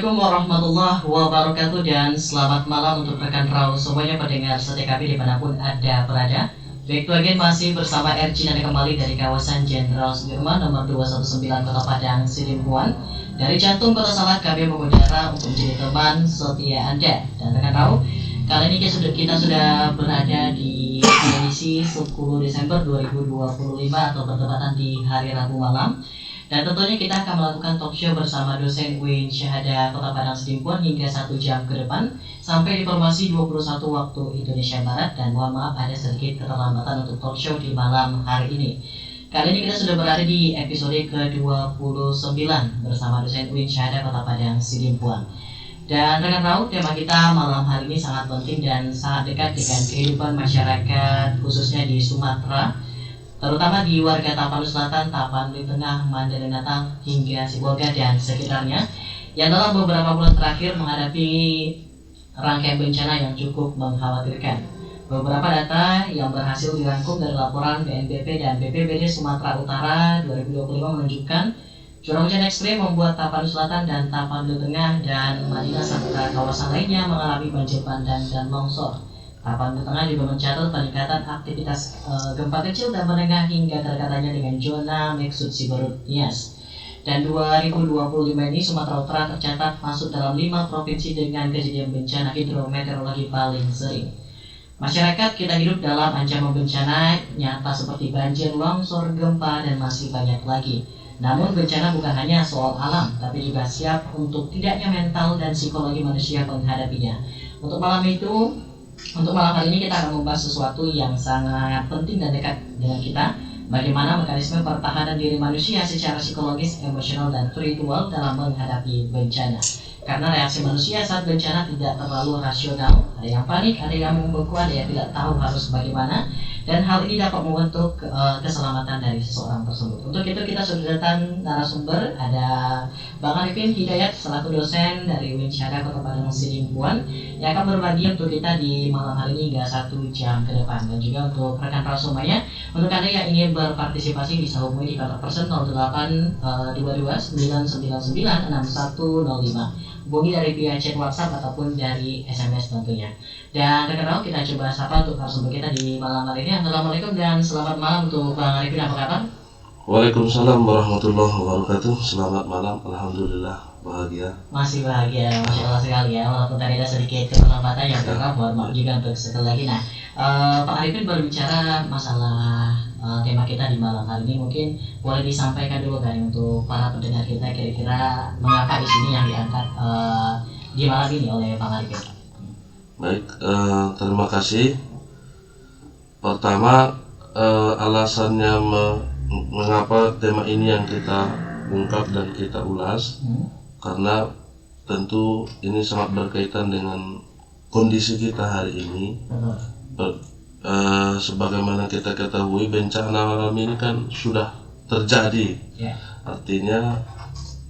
Assalamualaikum warahmatullahi wabarakatuh dan selamat malam untuk rekan Rau semuanya pendengar setia kami dimanapun Anda berada. Baik, bagian masih bersama RJ Nanda kembali dari kawasan Jenderal Sudirman nomor 219 Kota Padang, Sidimpuan. Dari jantung Kota Salak kami mengudara untuk menjadi teman setia Anda. Dan rekan Rau, kali ini kita sudah berada di edisi 10 Desember 2025 atau bertepatan di hari Rabu malam. Dan tentunya kita akan melakukan talk show bersama dosen UIN Syahada Kota Padang Sidimpuan hingga 1 jam ke depan sampai di formasi 21 waktu Indonesia Barat. Dan mohon maaf ada sedikit keterlambatan untuk talk show di malam hari ini. Kali ini kita sudah berada di episode ke-29 bersama dosen UIN Syahada Kota Padang Sidimpuan. Dan rekan Rau, tema kita malam hari ini sangat penting dan sangat dekat dengan kehidupan masyarakat khususnya di Sumatera, terutama di warga Tapanuli Selatan, Tapanuli Tengah, Mandailing Natal hingga Sibolga dan sekitarnya, yang dalam beberapa bulan terakhir menghadapi rangkaian bencana yang cukup mengkhawatirkan. Beberapa data yang berhasil dirangkum dari laporan BNPB dan BPBD Sumatera Utara 2025 menunjukkan curah hujan ekstrim membuat Tapanuli Selatan dan Tapanuli Tengah dan Madinah serta kawasan lainnya mengalami banjir bandang dan longsor. Tapanuli Tengah juga mencatat peningkatan aktivitas gempa kecil dan menengah hingga terkatanya dengan zona magnitudo Siberut Nias. Dan 2025 ini Sumatera Utara tercatat masuk dalam 5 provinsi dengan kejadian bencana hidrometeorologi paling sering. Masyarakat kita hidup dalam ancaman bencana nyata seperti banjir, longsor, gempa, dan masih banyak lagi. Namun bencana bukan hanya soal alam, tapi juga siap untuk tidaknya mental dan psikologi manusia menghadapinya. Untuk malam hari ini kita akan membahas sesuatu yang sangat penting dan dekat dengan kita. Bagaimana mekanisme pertahanan diri manusia secara psikologis, emosional, dan spiritual dalam menghadapi bencana. Karena reaksi manusia saat bencana tidak terlalu rasional. Ada yang panik, ada yang membeku, ada yang tidak tahu harus bagaimana. Dan hal ini dapat membentuk keselamatan dari seseorang tersebut. Untuk itu kita sudah datang narasumber. Ada Bang Arifin Hidayat selaku dosen dari UIN Syahada Kota Padang Sidimpuan yang akan berbagi untuk kita di malam hari ini hingga 1 jam ke depan. Dan juga untuk rekan semuanya, untuk Anda yang ingin berpartisipasi bisa hubungi di kontak person 08 22 999 6105. Hubungi dari via chat WhatsApp ataupun dari SMS tentunya. Dan rekan kita coba sapa untuk narasumber kita di malam hari ini. Assalamualaikum dan selamat malam untuk Bang Arifin, apa kabar? Waalaikumsalam warahmatullahi wabarakatuh. Selamat malam, alhamdulillah bahagia. Masih bahagia, masya Allah sekali ya. Walaupun tadi ada sedikit keterlambatan yang terkait, mohon maaf juga untuk sekali lagi. Nah, Pak Arifin berbicara masalah tema kita di malam hari ini, mungkin boleh disampaikan dulu kan untuk para pendengar kita kira-kira mengapa isu ini yang diangkat di malam ini oleh Pak Arifin. Baik, terima kasih. Pertama, alasannya mengapa tema ini yang kita ungkap dan kita ulas, karena tentu ini sangat berkaitan dengan kondisi kita hari ini. Sebagaimana kita ketahui, bencana alam ini kan sudah terjadi. Artinya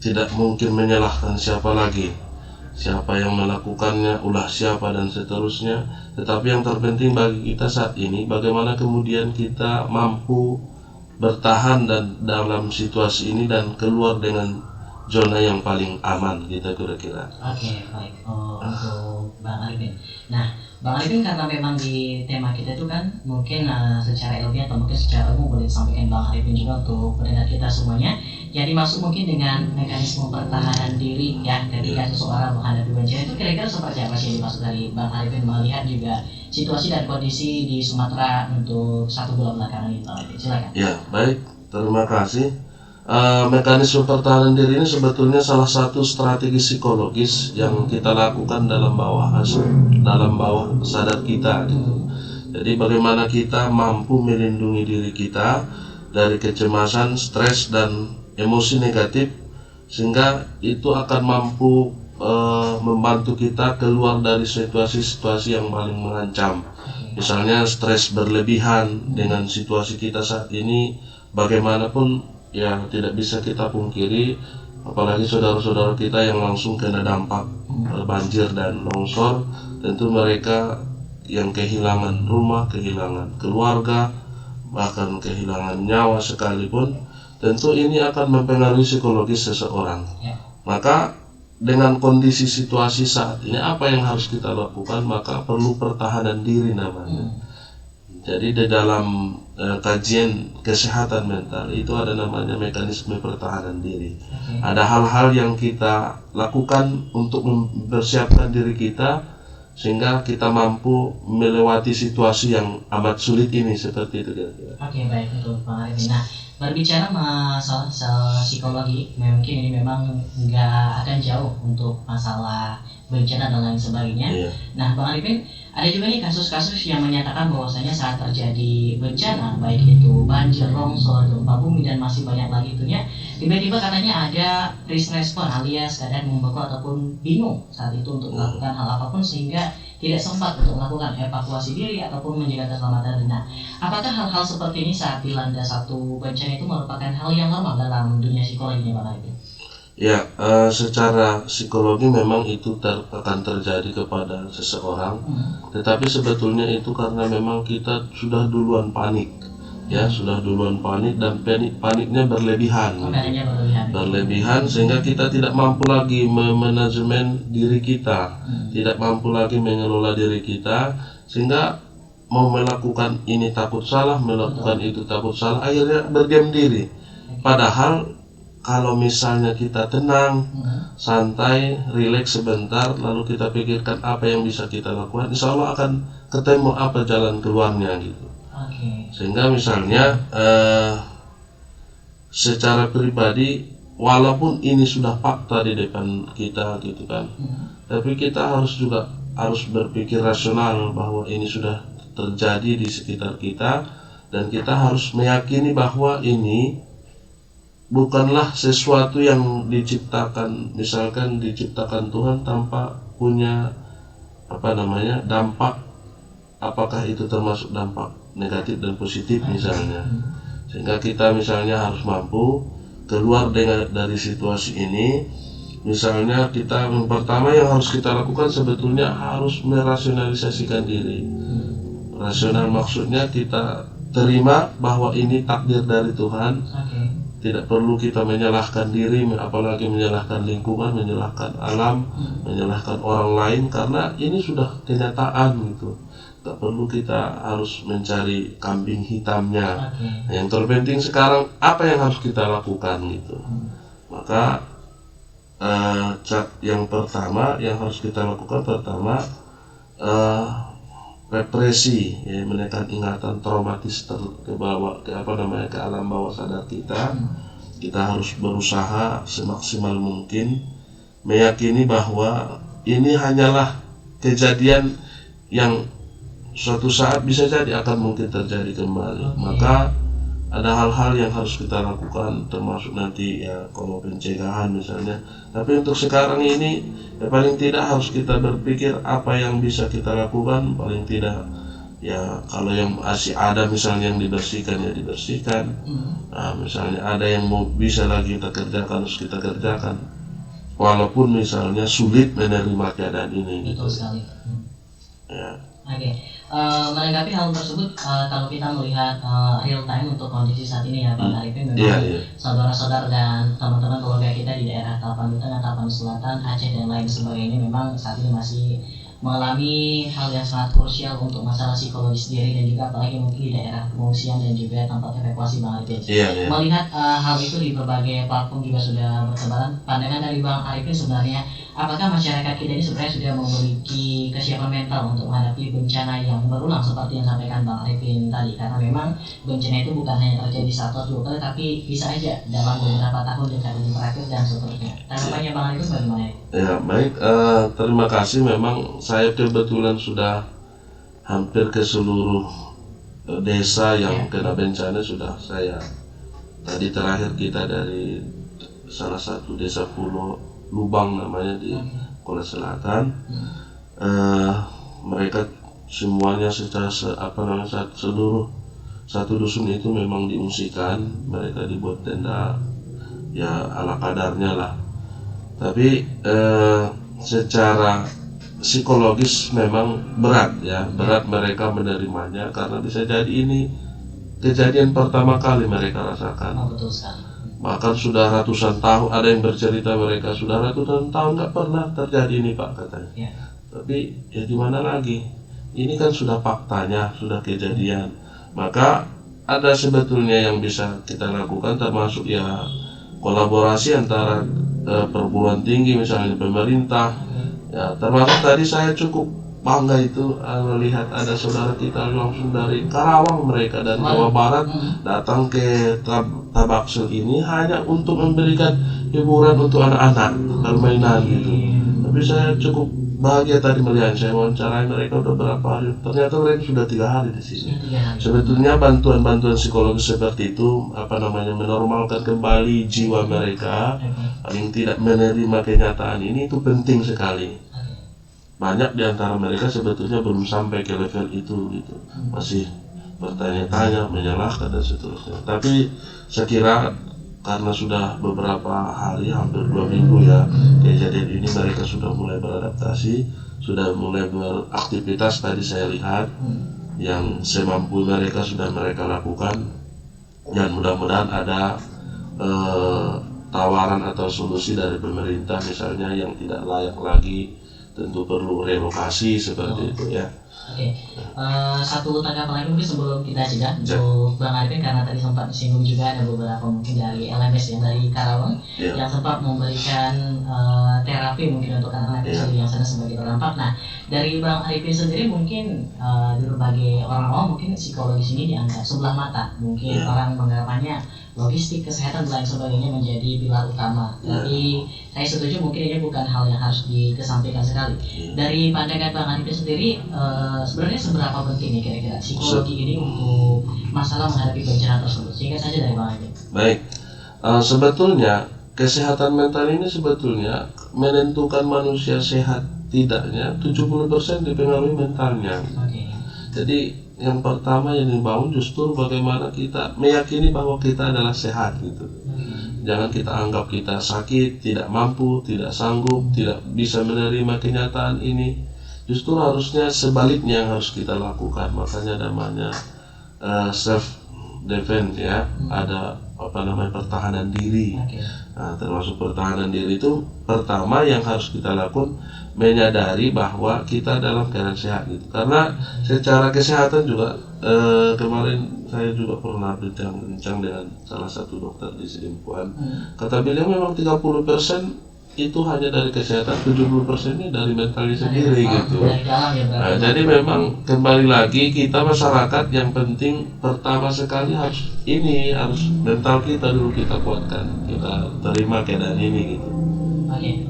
tidak mungkin menyalahkan siapa lagi, siapa yang melakukannya, ulah siapa dan seterusnya. Tetapi yang terpenting bagi kita saat ini, bagaimana kemudian kita mampu bertahan dan dalam situasi ini dan keluar dengan zona yang paling aman, kita kira-kira. Oke, baik. Untuk Bang Arifin. Nah, Bang Arifin, karena memang di tema kita itu kan mungkin secara ilmiah atau mungkin secara umum boleh disampaikan Bang Arifin juga untuk pendengar kita semuanya. Yang dimaksud mungkin dengan mekanisme pertahanan diri ya ketika seseorang menghadapi bencana itu kira-kira seperti apa sih yang dimaksud dari Bang Arifin melihat juga situasi dan kondisi di Sumatera untuk 1 bulan belakangan ini, Bang Arifin? Silakan. Ya, baik. Terima kasih. Mekanisme pertahanan diri ini sebetulnya salah satu strategi psikologis yang kita lakukan dalam bawah sadar kita gitu. Jadi bagaimana kita mampu melindungi diri kita dari kecemasan, stres, dan emosi negatif, sehingga itu akan mampu membantu kita keluar dari situasi-situasi yang paling mengancam. Misalnya stres berlebihan dengan situasi kita saat ini, bagaimanapun ya tidak bisa kita pungkiri, apalagi saudara-saudara kita yang langsung kena dampak banjir dan longsor, tentu mereka yang kehilangan rumah, kehilangan keluarga, bahkan kehilangan nyawa sekalipun, tentu ini akan mempengaruhi psikologis seseorang. Maka dengan kondisi situasi saat ini apa yang harus kita lakukan, maka perlu pertahanan diri namanya. Jadi di dalam kajian kesehatan mental itu ada namanya mekanisme pertahanan diri. Ada hal-hal yang kita lakukan untuk mempersiapkan diri kita sehingga kita mampu melewati situasi yang amat sulit ini, seperti itu kira-kira. Oke, baik, betul Pak Arifin. Nah, berbicara masalah psikologi, mungkin ini memang nggak akan jauh untuk masalah bencana dan lain sebagainya. Iya. Nah, Bang Arifin, ada juga nih kasus-kasus yang menyatakan bahwasanya saat terjadi bencana, baik itu banjir, longsor, gempa bumi, dan masih banyak lagi itunya, tiba-tiba katanya ada freeze response alias keadaan membeku ataupun bingung saat itu untuk melakukan hal apapun sehingga tidak sempat untuk melakukan evakuasi diri ataupun menjaga keselamatan diri. Nah, apakah hal-hal seperti ini saat dilanda satu bencana itu merupakan hal yang normal dalam dunia psikologi, Bang Arifin? Ya, secara psikologi memang itu akan terjadi kepada seseorang, tetapi sebetulnya itu karena memang kita sudah duluan panik, ya sudah duluan panik dan paniknya berlebihan, berlebihan sehingga kita tidak mampu lagi memanajemen diri kita, tidak mampu lagi mengelola diri kita, sehingga mau melakukan ini takut salah, melakukan itu takut salah, akhirnya berdiam diri. Padahal kalau misalnya kita tenang, santai, rileks sebentar, lalu kita pikirkan apa yang bisa kita lakukan, insya Allah akan ketemu apa jalan keluarnya gitu. Sehingga misalnya secara pribadi, walaupun ini sudah fakta di depan kita gitu kan, tapi kita harus berpikir rasional bahwa ini sudah terjadi di sekitar kita, dan kita harus meyakini bahwa ini bukanlah sesuatu yang diciptakan, misalkan diciptakan Tuhan tanpa punya dampak, apakah itu termasuk dampak negatif dan positif misalnya. Sehingga kita misalnya harus mampu keluar dari situasi ini. Misalnya kita yang pertama yang harus kita lakukan sebetulnya harus merasionalisasikan diri. Rasional maksudnya kita terima bahwa ini takdir dari Tuhan. Tidak perlu kita menyalahkan diri, apalagi menyalahkan lingkungan, menyalahkan alam, menyalahkan orang lain, karena ini sudah kenyataan gitu. Tak perlu kita harus mencari kambing hitamnya. Yang terpenting sekarang apa yang harus kita lakukan gitu. Maka yang pertama yang harus kita lakukan represi, ya, menekan ingatan traumatis ke alam bawah sadar kita. Kita harus berusaha semaksimal mungkin meyakini bahwa ini hanyalah kejadian yang suatu saat bisa jadi akan mungkin terjadi kembali. Maka ada hal-hal yang harus kita lakukan, termasuk nanti ya kalau pencegahan misalnya. Tapi untuk sekarang ini ya paling tidak harus kita berpikir apa yang bisa kita lakukan. Paling tidak ya kalau yang masih ada misalnya yang dibersihkan ya dibersihkan. Nah, misalnya ada yang mau bisa lagi kita kerjakan harus kita kerjakan. Walaupun misalnya sulit menerima keadaan ini. Betul sekali. Ya. Oke. Menanggapi hal tersebut, kalau kita melihat real time untuk kondisi saat ini ya Pak Arifin, memang saudara-saudara dan teman-teman keluarga kita di daerah Tapanuli Tengah, Tapanuli Selatan, Aceh dan lain sebagainya memang saat ini masih mengalami hal yang sangat krusial untuk masalah psikologis diri, dan juga apalagi mungkin di daerah pengungsian dan juga tempat evakuasi Bang Arifin. Melihat hal itu di berbagai platform juga sudah bertebaran, pandangan dari Bang Arifin sebenarnya apakah masyarakat kita ini sebenarnya sudah memiliki kesiapan mental untuk menghadapi bencana yang berulang seperti yang sampaikan Bang Arifin tadi? Karena memang bencana itu bukan hanya terjadi satu atau dua kali, tapi bisa aja dalam beberapa tahun dekade terakhir dan seterusnya. Tanggapannya Bang Arifin bagaimana? Ya baik, terima kasih. Memang saya kebetulan sudah hampir ke seluruh desa yang kena bencana sudah saya. Tadi terakhir kita dari salah satu desa Pulau Lubang namanya di Korea Selatan. Mereka semuanya secara seluruh satu dusun itu memang diungsikan, mereka dibuat tenda ya ala kadarnya lah. Tapi secara psikologis memang berat mereka menerimanya, karena bisa jadi ini kejadian pertama kali mereka rasakan. Betul sekali. bahkan sudah ratusan tahun. Ada yang bercerita mereka sudah ratusan tahun nggak pernah terjadi ini Pak katanya. Ya. Tapi ya gimana lagi, ini kan sudah faktanya, sudah kejadian. Maka ada sebetulnya yang bisa kita lakukan, termasuk ya kolaborasi antara perguruan tinggi misalnya pemerintah. Ya, termasuk tadi saya cukup bangga itu melihat ada saudara kita langsung dari Karawang, mereka dari Jawa Barat datang ke Tabaksel ini hanya untuk memberikan hiburan untuk anak-anak, permainan gitu. Tapi saya cukup bahagia tadi melihat, saya wawancarai mereka udah berapa hari, ternyata mereka sudah 3 hari di sini. Sebetulnya bantuan-bantuan psikologis seperti itu menormalkan kembali jiwa mereka, paling tidak menerima kenyataan ini itu penting sekali. Banyak di antara mereka sebetulnya belum sampai ke level itu gitu, masih bertanya-tanya, menyalahkan dan seterusnya. Tapi saya kira karena sudah beberapa hari, hampir 2 minggu ya kejadian ini, mereka sudah mulai beradaptasi, sudah mulai beraktivitas. Tadi saya lihat yang semampu mereka sudah mereka lakukan, dan mudah-mudahan ada tawaran atau solusi dari pemerintah misalnya yang tidak layak lagi, tentu perlu relokasi seperti itu ya. Oke, satu tanggapan lagi mungkin sebelum kita jeda untuk Bang Arifin, karena tadi sempat disinggung juga ada beberapa mungkin dari LMS yang dari Karawang yang sempat memberikan terapi mungkin untuk anak-anak kecil yang sana sebagai terdampak. Nah, dari Bang Arifin sendiri mungkin di berbagai orang awam mungkin psikologis ini dianggap sebelah mata, mungkin orang menganggapannya logistik, kesehatan dan lain sebagainya menjadi pilar utama. Tapi saya setuju mungkin ini bukan hal yang harus dikesampingkan sekali. Dari pandangan Bang Arifin sendiri, sebenarnya seberapa penting nih kira-kira psikologi ini untuk masalah menghadapi bencana tersebut? Singkat saja dari Bang Arifin. Baik, sebetulnya kesehatan mental ini sebetulnya menentukan manusia sehat tidaknya 70% dipengaruhi mentalnya. Jadi yang pertama yang dibangun justru bagaimana kita meyakini bahwa kita adalah sehat gitu. Jangan kita anggap kita sakit, tidak mampu, tidak sanggup, tidak bisa menerima kenyataan ini. Justru harusnya sebaliknya yang harus kita lakukan. Makanya namanya self defense ya, ada pertahanan diri. Nah, termasuk pertahanan diri itu pertama yang harus kita lakukan, menyadari bahwa kita dalam keadaan sehat gitu. Karena secara kesehatan juga kemarin saya juga pernah bincang dengan salah satu dokter di Sedempuan. Kata beliau memang 30% itu hanya dari kesehatan, 70%-nya dari mentalnya sendiri gitu. Nah, jadi memang kembali lagi kita masyarakat yang penting pertama sekali harus mental kita dulu kita kuatkan, kita terima keadaan ini gitu. Oke,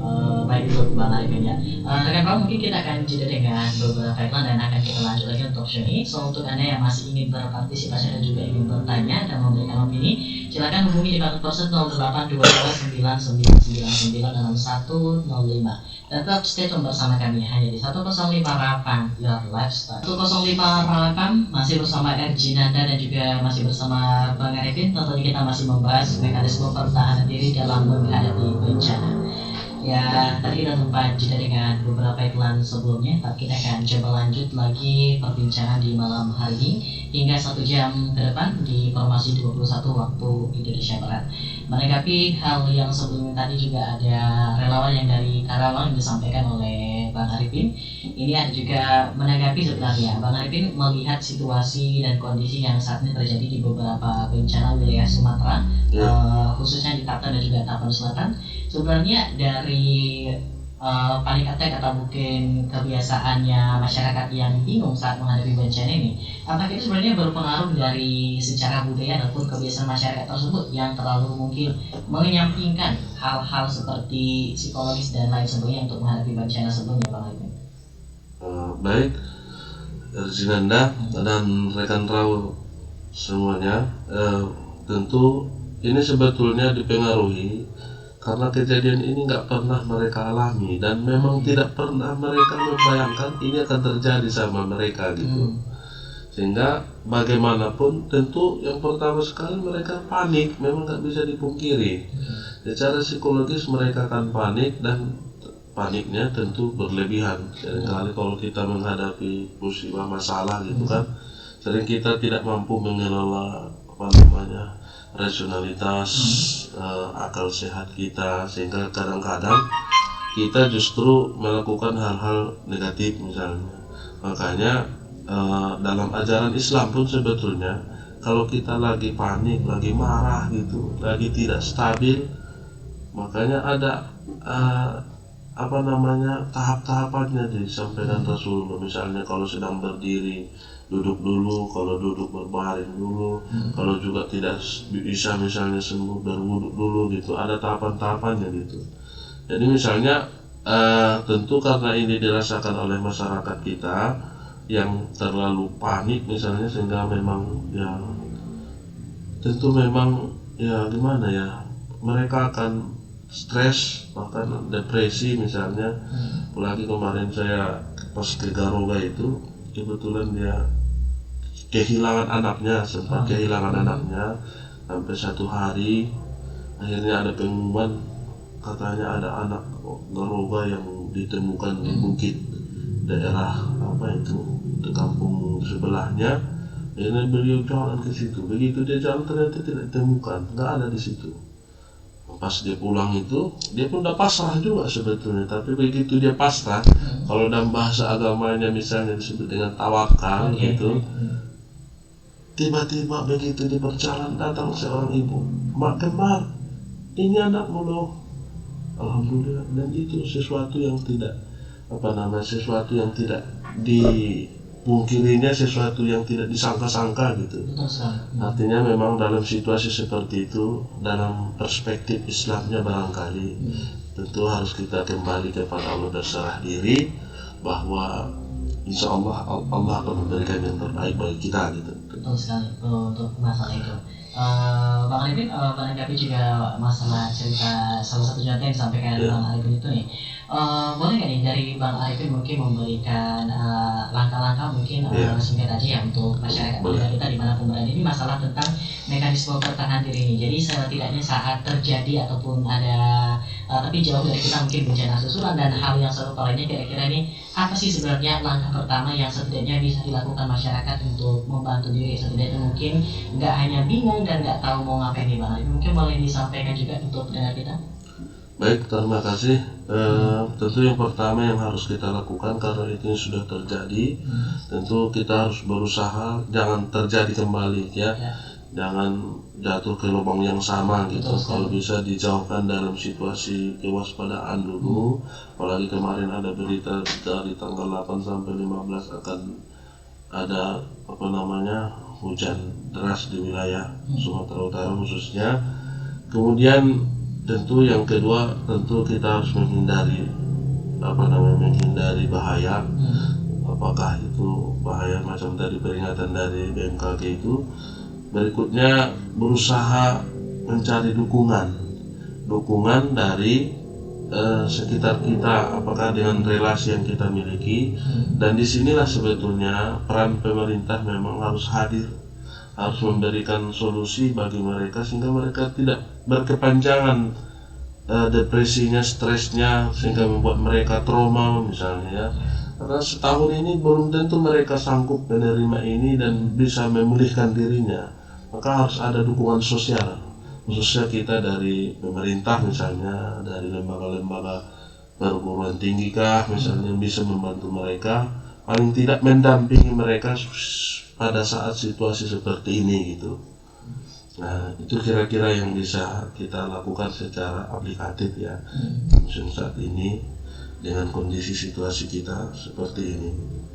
baik untuk Bang Arifin ya. Rekan-rekan mungkin kita akan jeda dengan beberapa iklan dan akan kita lanjut lagi untuk show ini. So untuk Anda yang masih ingin berpartisipasi dan juga ingin bertanya dan memberikan opini, silakan hubungi di kantor person 082299996105 dan tetap stay tune bersama kami hanya di 105 Rapan Your Lifestyle. 105 Rapan masih bersama RG Nanda dan juga masih bersama Bang Arifin. Tentunya kita masih membahas mekanisme pertahanan diri dalam menghadapi bencana. Ya, tadi kita sempat jeda dengan beberapa iklan sebelumnya, tapi kita akan coba lanjut lagi perbincangan di malam hari ini hingga 1 jam ke depan di Formasi 21 waktu Indonesia Barat. Menanggapi hal yang sebelumnya tadi juga ada relawan yang dari Karawang yang disampaikan oleh Bang Arifin. Ini ada juga menanggapi sebenarnya Bang Arifin melihat situasi dan kondisi yang saat ini terjadi di beberapa bencana wilayah Sumatera, khususnya di Taptan dan juga Tapan Selatan. Sebenarnya dari panik attack atau mungkin kebiasaannya masyarakat yang bingung saat menghadapi bencana ini, apakah itu sebenarnya berpengaruh dari secara budaya ataupun kebiasaan masyarakat tersebut yang terlalu mungkin menyampingkan hal-hal seperti psikologis dan lain sebagainya untuk menghadapi bencana sebelumnya, Bang Arifin? Baik, Zinanda dan rekan Raul semuanya, tentu ini sebetulnya dipengaruhi karena kejadian ini nggak pernah mereka alami dan memang tidak pernah mereka membayangkan ini akan terjadi sama mereka gitu. Sehingga bagaimanapun tentu yang pertama sekali mereka panik, memang nggak bisa dipungkiri. Secara psikologis mereka akan panik dan paniknya tentu berlebihan. Seringkali kalau kita menghadapi musibah masalah gitu kan, sering kita tidak mampu mengelola rasionalitas, akal sehat kita, sehingga kadang-kadang kita justru melakukan hal-hal negatif misalnya. Makanya dalam ajaran Islam pun sebetulnya kalau kita lagi panik, lagi marah gitu, lagi tidak stabil, makanya ada tahap-tahapannya disampaikan Rasulullah. Misalnya kalau sedang berdiri duduk dulu, kalau duduk berbaring dulu, kalau juga tidak bisa misalnya sembuh berwuduk dulu gitu. Ada tahapan-tahapannya gitu. Jadi misalnya tentu karena ini dirasakan oleh masyarakat kita yang terlalu panik misalnya, sehingga memang ya tentu memang ya gimana ya, mereka akan stres bahkan depresi misalnya. Apalagi kemarin saya pas ke Garoga itu kebetulan dia kehilangan anaknya, sempat kehilangan anaknya sampai 1 hari. Akhirnya ada pengumuman katanya ada anak Garoga yang ditemukan di bukit daerah di kampung sebelahnya. Akhirnya beliau jalan ke situ. Begitu dia jalan ternyata tidak ditemukan, nggak ada di situ. Pas dia pulang itu dia pun udah pasrah juga sebetulnya, tapi begitu dia pasrah, kalau dalam bahasa agamanya misalnya disebut dengan tawakal gitu. Tiba-tiba begitu di perjalanan datang seorang ibu, "Mak Kembar, ini anakmu loh." Alhamdulillah. Dan itu sesuatu yang tidak sesuatu yang tidak dipungkirinya, sesuatu yang tidak disangka-sangka gitu. Artinya memang dalam situasi seperti itu, dalam perspektif Islamnya barangkali tentu harus kita kembali kepada Allah, berserah diri bahwa insya Allah Allah akan memberikan yang terbaik bagi kita gitu. Betul sekali untuk masalah itu. Bang Arifin, menanggapi juga masalah cerita salah satu contoh yang disampaikan Bang Arifin itu nih, boleh nggak nih dari Bang Arifin mungkin memberikan langkah-langkah mungkin singkat aja ya untuk masyarakat kita dimanapun berada, ini masalah tentang mekanisme pertahanan diri ini. Jadi setidaknya saat terjadi ataupun ada tapi jauh dari kita mungkin bencana susulan dan hal yang serupa lainnya, kira-kira ini apa sih sebenarnya langkah pertama yang setidaknya bisa dilakukan masyarakat untuk membantu diri, setidaknya mungkin nggak hanya bingung dan nggak tahu mau ngapain nih Bang Arifin, mungkin boleh disampaikan juga untuk pendengar kita. Baik, terima kasih. Tentu yang pertama yang harus kita lakukan karena itu sudah terjadi, tentu kita harus berusaha jangan terjadi kembali ya. Jangan jatuh ke lubang yang sama gitu. Kalau bisa dijauhkan dalam situasi kewaspadaan dulu. Apalagi kemarin ada berita dari tanggal 8 sampai 15 akan ada hujan deras di wilayah Sumatera Utara khususnya. Kemudian tentu yang kedua, tentu kita harus menghindari bahaya. Apakah itu bahaya macam tadi peringatan dari BMKG itu. Berikutnya berusaha mencari dukungan dari sekitar kita, apakah dengan relasi yang kita miliki. Dan disinilah sebetulnya peran pemerintah memang harus hadir, harus memberikan solusi bagi mereka sehingga mereka tidak berkepanjangan depresinya, stresnya, sehingga membuat mereka trauma misalnya ya. Karena setahun ini belum tentu mereka sanggup menerima ini dan bisa memulihkan dirinya. Maka harus ada dukungan sosial, khususnya kita dari pemerintah misalnya, dari lembaga-lembaga perguruan tinggi kah misalnya, yang bisa membantu mereka, paling tidak mendampingi mereka pada saat situasi seperti ini gitu. Nah, itu kira-kira yang bisa kita lakukan secara aplikatif ya, saat ini dengan kondisi situasi kita seperti ini.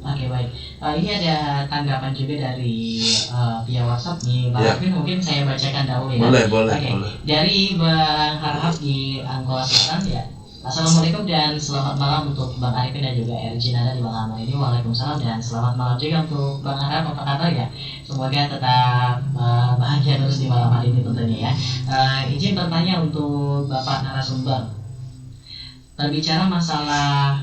Oke, baik. Ini ada tanggapan juga dari via WhatsApp nih, Bang Arifin, mungkin saya bacakan dahulu ya. Boleh. Dari Bang Harhab di Angkola Selatan ya. Assalamualaikum dan selamat malam untuk Bang Arifin dan juga RJ Nada di Bang Amal ini. Waalaikumsalam dan selamat malam juga untuk Bang Harhab. Apa kabar ya? Semoga tetap bahagia terus di malam hari ini tentunya ya. Izin bertanya untuk Bapak narasumber. Berbicara masalah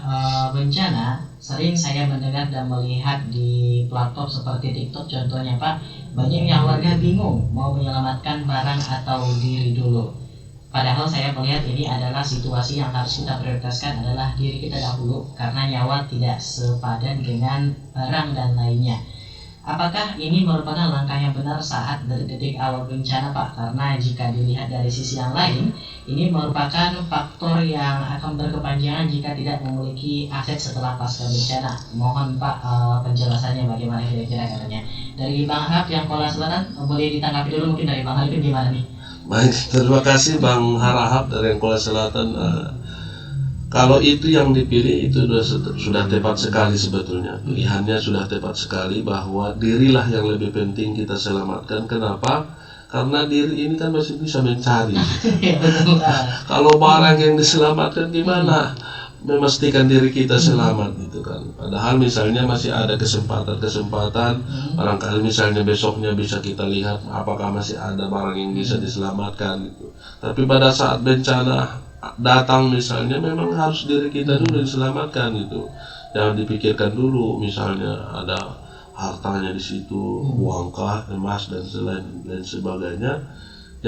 bencana, sering saya mendengar dan melihat di platform seperti TikTok contohnya Pak, banyak yang warga bingung mau menyelamatkan barang atau diri dulu. Padahal saya melihat ini adalah situasi yang harus kita prioritaskan adalah diri kita dahulu, karena nyawa tidak sepadan dengan barang dan lainnya. Apakah ini merupakan langkah yang benar saat dari detik awal bencana, Pak? Karena jika dilihat dari sisi yang lain, ini merupakan faktor yang akan berkepanjangan jika tidak memiliki aset setelah pasca bencana. Mohon Pak penjelasannya bagaimana kira-kira katanya. Dari Bang Harap yang Kola Selatan, boleh ditanggapi dulu mungkin dari Bang Harap gimana nih? Baik, terima kasih Bang Harahap dari Kola Selatan. Kalau itu yang dipilih itu sudah tepat sekali sebetulnya. Pilihannya sudah tepat sekali bahwa dirilah yang lebih penting kita selamatkan. Kenapa? Karena diri ini kan masih bisa mencari. Kalau barang yang diselamatkan gimana? Memastikan diri kita selamat gitu kan. Padahal misalnya masih ada kesempatan barangkali misalnya besoknya bisa kita lihat apakah masih ada barang yang bisa diselamatkan gitu. Tapi pada saat bencana datang misalnya memang harus diri kita dulu diselamatkan gitu. Jangan dipikirkan dulu misalnya ada hartanya di situ, uangkah, emas dan lain sebagainya.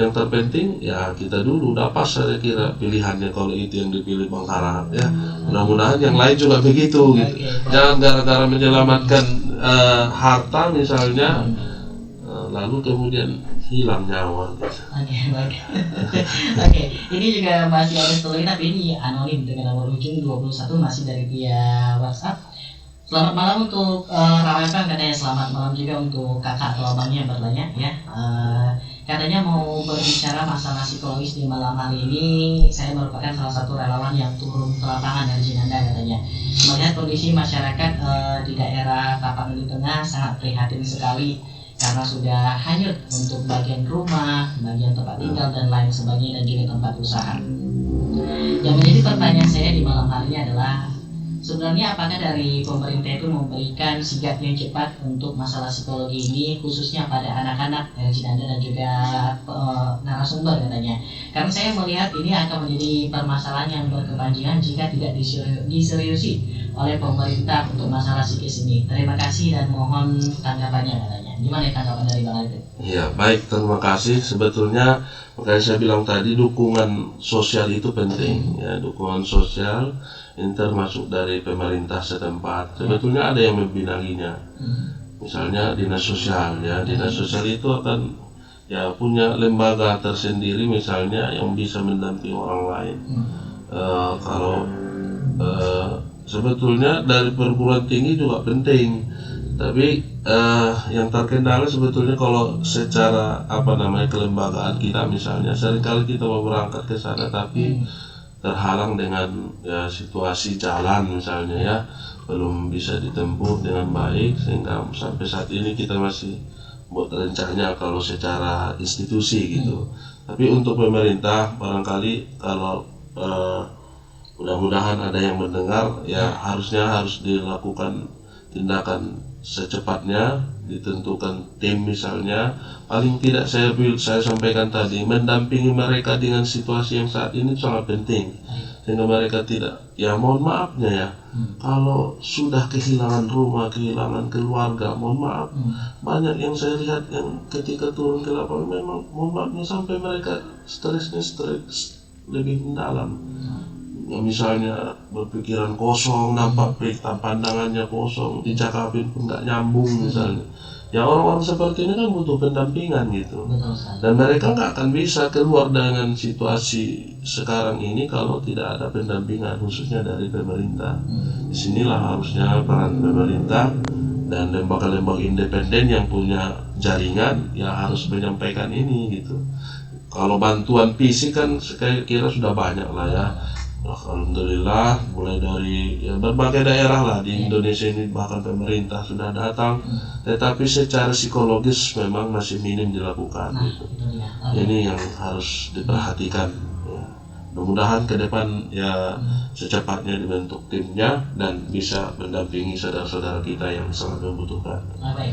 Yang terpenting ya kita dulu udah pas saya kira pilihannya kalau itu yang dipilih Bang Harap ya. Mudah-mudahan yang lain juga begitu gitu. Jangan gara-gara menyelamatkan harta misalnya lalu kemudian hilang nyawa gitu. Oke, ini juga masih ada satu lagi tapi ini anonim dengan nomor ujung 21 masih dari via WhatsApp. Selamat malam untuk Rawepan, katanya selamat malam juga untuk kakak atau abangnya yang bertanya ya. Katanya mau berbicara masalah psikologis di malam hari ini. Saya merupakan salah satu relawan yang turun ke lapangan dari Jinanda katanya. Melihat kondisi masyarakat di daerah Tapanuli Tengah sangat prihatin sekali karena sudah hanyut untuk bagian rumah, bagian tempat tinggal dan lain sebagainya dan juga tempat usaha. Yang menjadi pertanyaan saya di malam hari ini adalah sebenarnya apakah dari pemerintah itu memberikan sigap yang cepat untuk masalah psikologi ini khususnya pada anak-anak Jinanda dan juga narasumber katanya. Karena saya melihat ini akan menjadi permasalahan yang berkepanjangan jika tidak diseriusi oleh pemerintah untuk masalah psikis ini. Terima kasih dan mohon tanggapannya katanya. Gimana tanggapan dari Bang Arifin? Ya baik, terima kasih. Sebetulnya makanya saya bilang tadi dukungan sosial itu penting ya, dukungan sosial ini termasuk dari pemerintah setempat. Sebetulnya ada yang membinanginya, misalnya dinas sosial ya. Dinas sosial itu akan ya punya lembaga tersendiri misalnya yang bisa mendampingi orang lain. Kalau sebetulnya dari perguruan tinggi juga penting, tapi yang terkendala sebetulnya kalau secara kelembagaan kita misalnya seringkali kita mau berangkat ke sana tapi terhalang dengan ya, situasi jalan misalnya ya belum bisa ditempuh dengan baik sehingga sampai saat ini kita masih buat rencana kalau secara institusi gitu. Tapi untuk pemerintah barangkali kalau mudah-mudahan ada yang mendengar ya harus dilakukan tindakan secepatnya, ditentukan tim misalnya, paling tidak saya sampaikan tadi mendampingi mereka dengan situasi yang saat ini sangat penting sehingga mereka tidak ya mohon maafnya ya kalau sudah kehilangan rumah, kehilangan keluarga, mohon maaf banyak yang saya lihat yang ketika turun ke lapangan memang mohon maafnya sampai mereka stresnya lebih mendalam. Ya, misalnya berpikiran kosong, nampak pandangannya kosong, dicakapin pun nggak nyambung misalnya. Ya orang-orang seperti ini kan butuh pendampingan gitu. Dan mereka nggak akan bisa keluar dengan situasi sekarang ini kalau tidak ada pendampingan khususnya dari pemerintah. Disinilah harusnya peran pemerintah dan lembaga-lembaga independen yang punya jaringan ya harus menyampaikan ini gitu. Kalau bantuan fisik kan saya kira sudah banyak lah ya. Alhamdulillah mulai dari ya, berbagai daerah lah di Indonesia ini bahkan pemerintah sudah datang, tetapi secara psikologis memang masih minim dilakukan gitu. Ini yang harus diperhatikan ya. Mudah-mudahan ke depan ya secepatnya dibentuk timnya dan bisa mendampingi saudara-saudara kita yang sangat membutuhkan. Baik,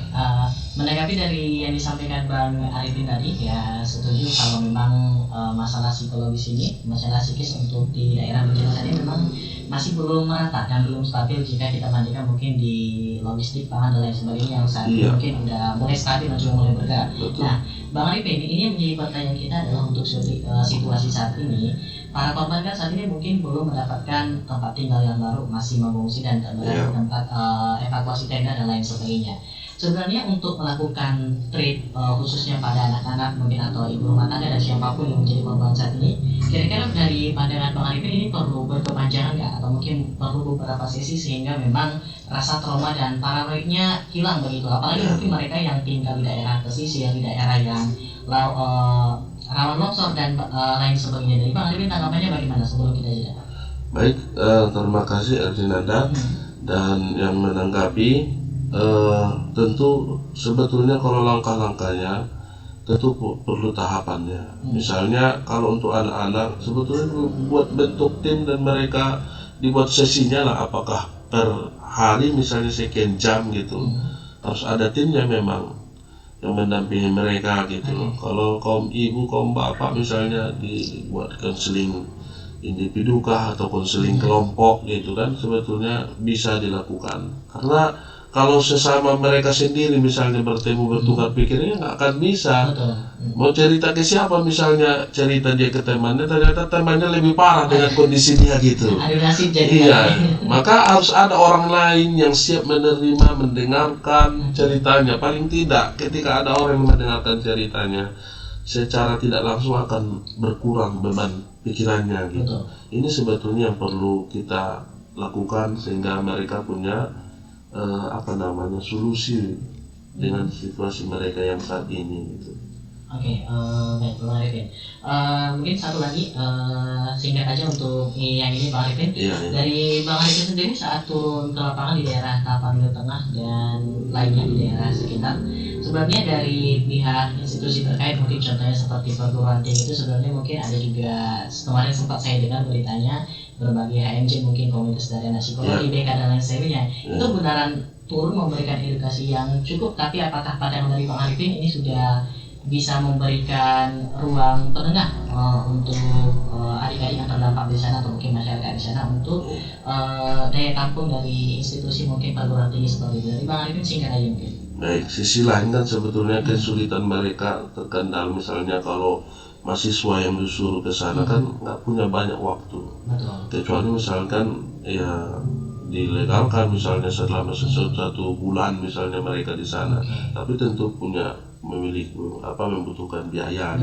menanggapi dari yang disampaikan Bang Arifin tadi ya setuju kalau memang masalah psikologis ini, masalah psikis untuk di daerah bencana ini memang masih belum merata dan belum stabil jika kita bandingkan mungkin di logistik, pangan dan lain sebagainya yang saat ini mungkin udah mulai stabil dan juga mulai bergerak. Nah, Bang Arifin, ini yang menjadi pertanyaan kita adalah untuk situasi saat ini. Para korban kan saat ini mungkin belum mendapatkan tempat tinggal yang baru, masih mengungsi dan tempat evakuasi tenda dan lain sebagainya. Sebenarnya untuk melakukan treat khususnya pada anak-anak mungkin atau ibu rumah tangga dan siapapun yang menjadi korban saat ini, kira-kira dari pandangan Bang Arifin ini perlu berkepanjangan nggak atau mungkin perlu beberapa sesi sehingga memang rasa trauma dan paranoidnya hilang begitu, apalagi mungkin mereka yang tinggal di daerah pesisir, di daerah yang rawan longsor dan lain sebagainya. Dari Bang Arifin tanggapannya bagaimana sebelum kita jeda? Baik, terima kasih Erjinanda. Dan yang menanggapi, tentu sebetulnya kalau langkah-langkahnya tentu perlu tahapannya. Misalnya kalau untuk anak-anak sebetulnya buat bentuk tim dan mereka dibuat sesinya lah, apakah per hari misalnya sekian jam gitu. Harus ada timnya memang yang mendampingi mereka gitu. Kalau kaum ibu, kaum bapak misalnya dibuat konseling individu kah atau konseling kelompok gitu kan, sebetulnya bisa dilakukan. Karena kalau sesama mereka sendiri misalnya bertemu bertukar pikirannya nggak akan bisa. Mau cerita ke siapa, misalnya cerita dia ke temannya, ternyata temannya lebih parah dengan kondisi dia gitu. Iya, maka harus ada orang lain yang siap menerima, mendengarkan ceritanya. Paling tidak ketika ada orang yang mendengarkan ceritanya, secara tidak langsung akan berkurang beban pikirannya gitu. Ini sebetulnya yang perlu kita lakukan sehingga mereka punya solusi dengan situasi mereka yang saat ini gitu. Oke, baik Bang Arifin. Mungkin satu lagi singkat aja untuk yang ini Bang Arifin. Dari Bang Arifin sendiri saat turun ke lapangan di daerah Tapanuli Tengah dan lainnya di daerah sekitar, sebenarnya dari pihak institusi terkait mungkin contohnya seperti perguruan tinggi itu sebenarnya mungkin ada juga, kemarin sempat saya dengar beritanya berbagai HMJ mungkin komunitas dari anak psikologi, BK dan lain sebagainya, itu benaran turun memberikan edukasi yang cukup, tapi apakah pandangan dari Bang Arifin ini sudah bisa memberikan ruang penengah untuk adik-adik yang terdampak di sana atau mungkin masyarakat di sana untuk daya tampung dari institusi mungkin perguruan tinggi seperti itu? Dari Bang Arifin singkat aja mungkin. Baik, sisi lain kan sebetulnya kesulitan mereka terkendal, misalnya kalau mahasiswa yang disuruh ke sana kan nggak punya banyak waktu. Kecuali misalkan ya dilegalkan misalnya selama satu bulan misalnya mereka di sana, tapi tentu membutuhkan biaya.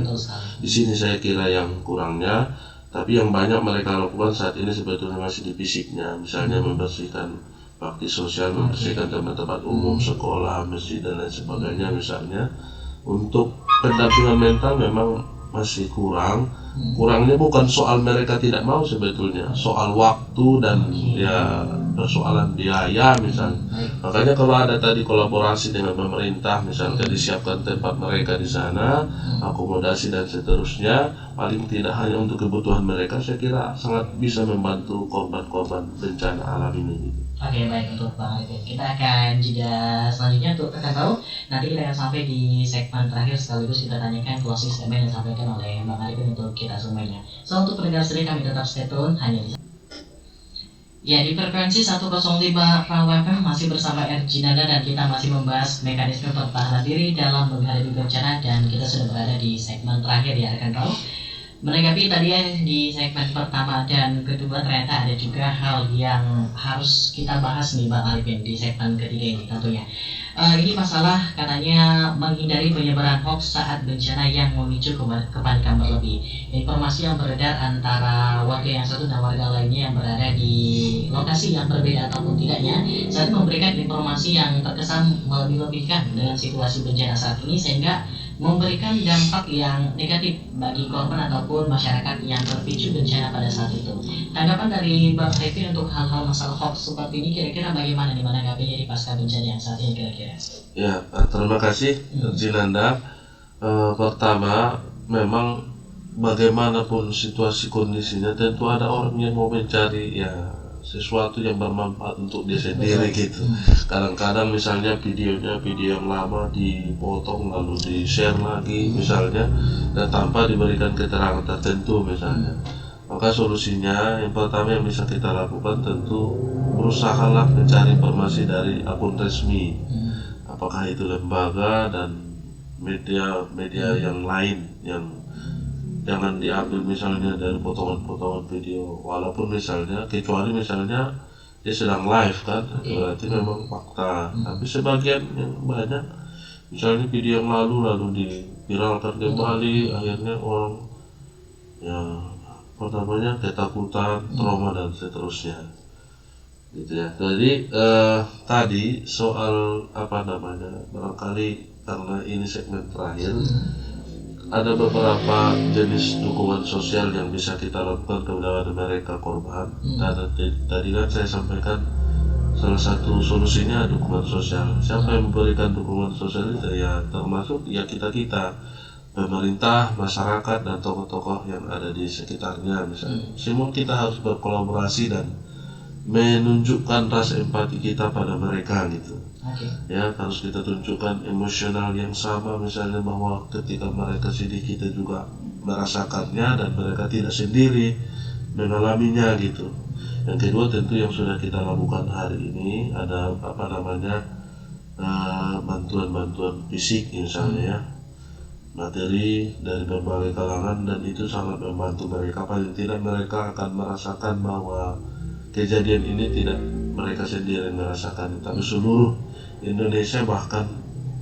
Di sini saya kira yang kurangnya, tapi yang banyak mereka lakukan saat ini sebetulnya masih di fisiknya, misalnya membersihkan bakti sosial, membersihkan tempat-tempat umum, sekolah, masjid dan lain sebagainya misalnya. Untuk pendampingan mental memang masih kurangnya bukan soal mereka tidak mau, sebetulnya soal waktu dan ya persoalan biaya misalnya. Makanya kalau ada tadi kolaborasi dengan pemerintah, misalnya disiapkan tempat mereka di sana, akomodasi dan seterusnya, paling tidak hanya untuk kebutuhan mereka, saya kira sangat bisa membantu korban-korban bencana alam ini. Oke, baik untuk Bang Arifin. Kita akan jeda selanjutnya untuk rekan tahu. Nanti kita akan sampai di segmen terakhir sekaligus kita tanyakan closing statement yang disampaikan oleh Bang Arifin untuk kita semuanya. So untuk pendengar setia kami tetap stay tune hanya di ya di frekuensi 105 Rawa FM masih bersama Erjinanda dan kita masih membahas mekanisme pertahanan diri dalam menghadapi bencana dan kita sudah berada di segmen terakhir ya rekan tahu. Menanggapi tadi di segmen pertama dan kedua, ternyata ada juga hal yang harus kita bahas nih Bang Arifin di segmen ketiga ini tentunya. Ini masalah katanya menghindari penyebaran hoax saat bencana yang memicu kepanikan berlebih. Informasi yang beredar antara warga yang satu dan warga lainnya yang berada di lokasi yang berbeda ataupun tidaknya saat memberikan informasi yang terkesan melebih-lebihkan dengan situasi bencana saat ini sehingga memberikan dampak yang negatif bagi korban ataupun masyarakat yang terpicu bencana pada saat itu. Tanggapan dari Bang Arifin untuk hal-hal masalah hoax seperti ini kira-kira bagaimana nih menanggapinya di pasca bencana yang saat ini kira-kira? Ya, terima kasih Jinanda. Pertama, memang bagaimanapun situasi kondisinya tentu ada orang yang mau mencari ya sesuatu yang bermanfaat untuk dia sendiri gitu. Kadang-kadang misalnya video yang lama dipotong lalu di-share lagi misalnya dan tanpa diberikan keterangan tertentu misalnya. Maka solusinya yang pertama yang bisa kita lakukan tentu berusahalah mencari informasi dari akun resmi, apakah itu lembaga dan media yang lain, yang jangan diambil misalnya dari potongan-potongan video, walaupun misalnya kecuali misalnya dia sedang live kan, berarti memang fakta. Tapi sebagian yang banyak, misalnya video yang lalu diviralkan kembali, akhirnya orang ya ketakutan, trauma dan seterusnya, gitu ya. Jadi tadi soal barangkali karena ini segmen terakhir, ada beberapa jenis dukungan sosial yang bisa kita lakukan kepada mereka korban. Dan tadi kan saya sampaikan salah satu solusinya dukungan sosial. Siapa yang memberikan dukungan sosial itu ya termasuk ya kita pemerintah, masyarakat dan tokoh-tokoh yang ada di sekitarnya misalnya. Semua kita harus berkolaborasi dan menunjukkan rasa empati kita pada mereka gitu. Ya, harus kita tunjukkan emosional yang sama, misalnya bahwa ketika mereka sedih kita juga merasakannya dan mereka tidak sendiri mengalaminya gitu. Yang kedua tentu yang sudah kita lakukan hari ini ada bantuan-bantuan fisik misalnya ya, materi dari berbagai kalangan, dan itu sangat membantu mereka. Paling tidak mereka akan merasakan bahwa kejadian ini tidak mereka sendiri merasakan, tapi seluruh Indonesia bahkan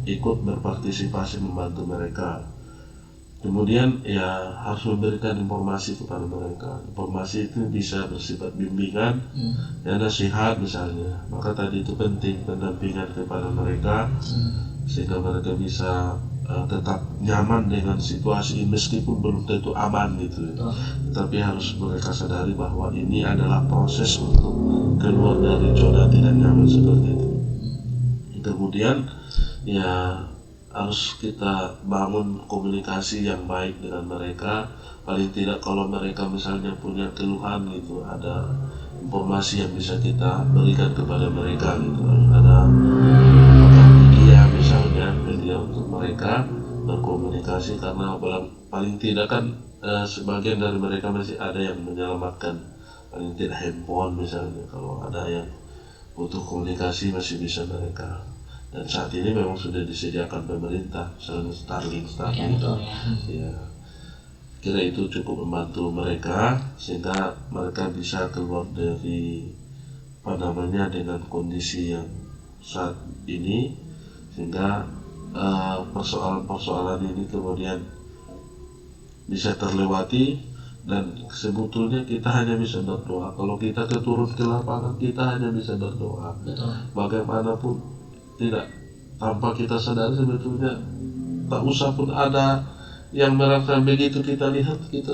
ikut berpartisipasi membantu mereka. Kemudian ya harus memberikan informasi kepada mereka. Informasi itu bisa bersifat bimbingan, ya nasihat misalnya. Maka tadi itu penting pendampingan kepada mereka sehingga mereka bisa tetap nyaman dengan situasi ini meskipun belum tentu aman gitu ya. Tetapi harus mereka sadari bahwa ini adalah proses untuk keluar dari zona tidak nyaman seperti itu. Kemudian ya harus kita bangun komunikasi yang baik dengan mereka. Paling tidak kalau mereka misalnya punya keluhan gitu, ada informasi yang bisa kita berikan kepada mereka gitu. Harus ada media untuk mereka berkomunikasi, karena paling tidak kan sebagian dari mereka masih ada yang menyelamatkan, paling tidak handphone misalnya. Kalau ada yang butuh komunikasi masih bisa mereka, dan saat ini memang sudah disediakan pemerintah, misalnya Starlink ya. Kira itu cukup membantu mereka sehingga mereka bisa keluar dari dengan kondisi yang saat ini, sehingga persoalan-persoalan ini kemudian bisa terlewati. Dan sebetulnya kita hanya bisa berdoa. Kalau kita turun ke lapangan, kita hanya bisa berdoa. Bagaimanapun tidak, tanpa kita sadari sebetulnya tak usah pun ada yang merasa begitu kita lihat, kita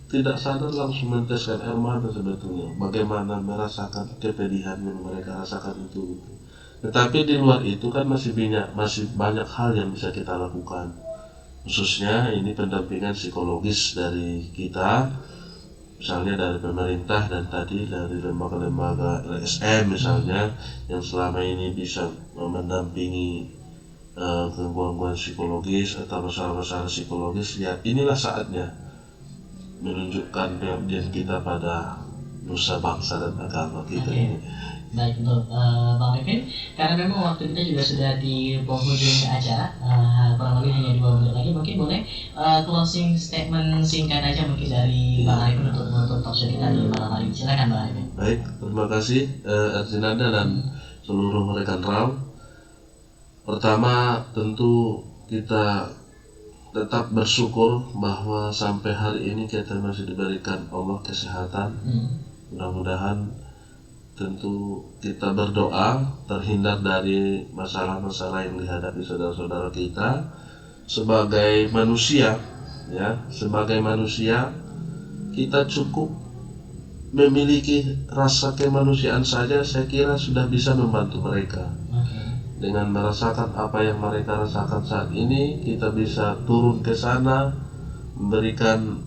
tidak sadar langsung meneteskan air mata sebetulnya. Bagaimana merasakan kepedihan yang mereka rasakan itu. Tetapi di luar itu kan masih banyak hal yang bisa kita lakukan. Khususnya ini pendampingan psikologis dari kita, misalnya dari pemerintah dan tadi dari lembaga-lembaga LSM misalnya, yang selama ini bisa mendampingi gangguan psikologis atau masalah-masalah psikologis. Ya inilah saatnya menunjukkan pengabdian kita pada nusa bangsa dan agama kita ini. Baik, untuk Bang Revin, karena memang waktu kita juga sudah di penghujung acara, kurang lebih hanya 2 menit lagi, mungkin boleh closing statement singkat aja mungkin dari Bang Revin untuk menutup talk show kita di malam hari ini. Silakan Bang Revin. Baik, terima kasih Arjinanda dan seluruh rekan RAW. Pertama tentu kita tetap bersyukur bahwa sampai hari ini kita masih diberikan Allah kesehatan. Mudah-mudahan tentu kita berdoa terhindar dari masalah-masalah yang dihadapi saudara-saudara kita. Sebagai manusia kita cukup memiliki rasa kemanusiaan saja, saya kira sudah bisa membantu mereka. Dengan merasakan apa yang mereka rasakan saat ini, kita bisa turun ke sana, memberikan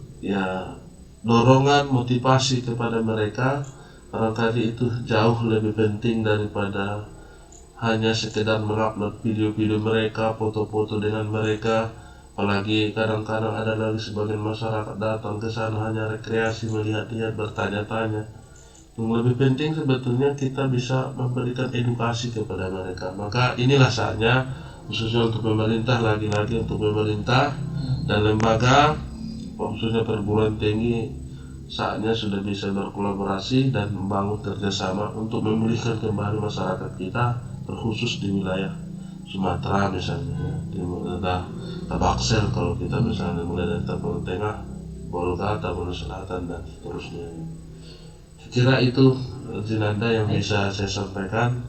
dorongan, motivasi kepada mereka. Barangkali itu jauh lebih penting daripada hanya sekedar mengupload video-video mereka, foto-foto dengan mereka. Apalagi kadang-kadang ada lagi sebagian masyarakat datang ke sana hanya rekreasi, melihat-lihat, bertanya-tanya. Yang lebih penting sebetulnya kita bisa memberikan edukasi kepada mereka. Maka inilah saatnya, khususnya untuk pemerintah, lagi-lagi untuk pemerintah dan lembaga, khususnya perguruan tinggi, saatnya sudah bisa berkolaborasi dan membangun kerjasama untuk memulihkan kembali masyarakat kita, terkhusus di wilayah Sumatera misalnya, ya, di daerah Tabaksel kalau kita misalnya mulai dari Tapanuli Tengah, Bolga, Tapanuli Selatan dan seterusnya. Kira itu Jinanda yang bisa saya sampaikan.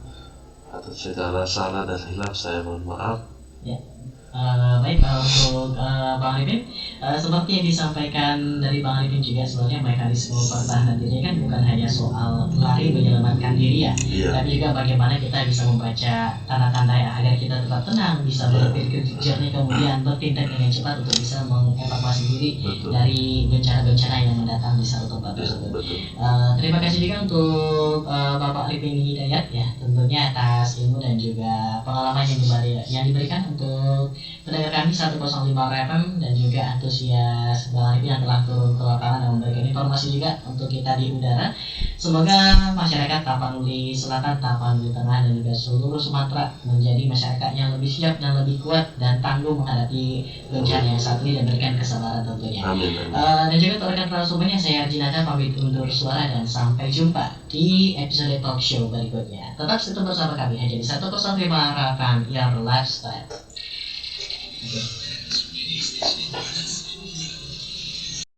Atas segala salah dan hilaf saya mohon maaf. Ya. Baik, untuk Bang Arifin, seperti yang disampaikan dari Bang Arifin juga, sebenarnya mekanisme pertahanan diri kan bukan hanya soal lari menyelamatkan diri ya, tapi juga bagaimana kita bisa membaca tanda-tanda agar kita tetap tenang, bisa berpikir jernih, kemudian bertindak dengan cepat untuk bisa mengevakuasi diri dari bencana-bencana yang mendatang di satu tempat tersebut. Terima kasih juga untuk Bapak Arifin Hidayat ya, tentunya atas ilmu dan juga pengalaman yang diberikan untuk pendengar kami 105 FM dan juga antusias Bang Arifin yang telah turun ke lapangan dan memberikan informasi juga untuk kita di udara. Semoga masyarakat Tapanuli Selatan, Tapanuli Tengah dan juga seluruh Sumatera menjadi masyarakat yang lebih siap dan lebih kuat dan tangguh menghadapi bencana yang saat ini dan berikan kesabaran tentunya. Amin. Dan juga untuk rekan narasumbernya, saya Arjinata pamit undur suara dan sampai jumpa di episode talk show berikutnya. Tetap stay bersama kami hanya di 105 FM Your Lifestyle. Okay.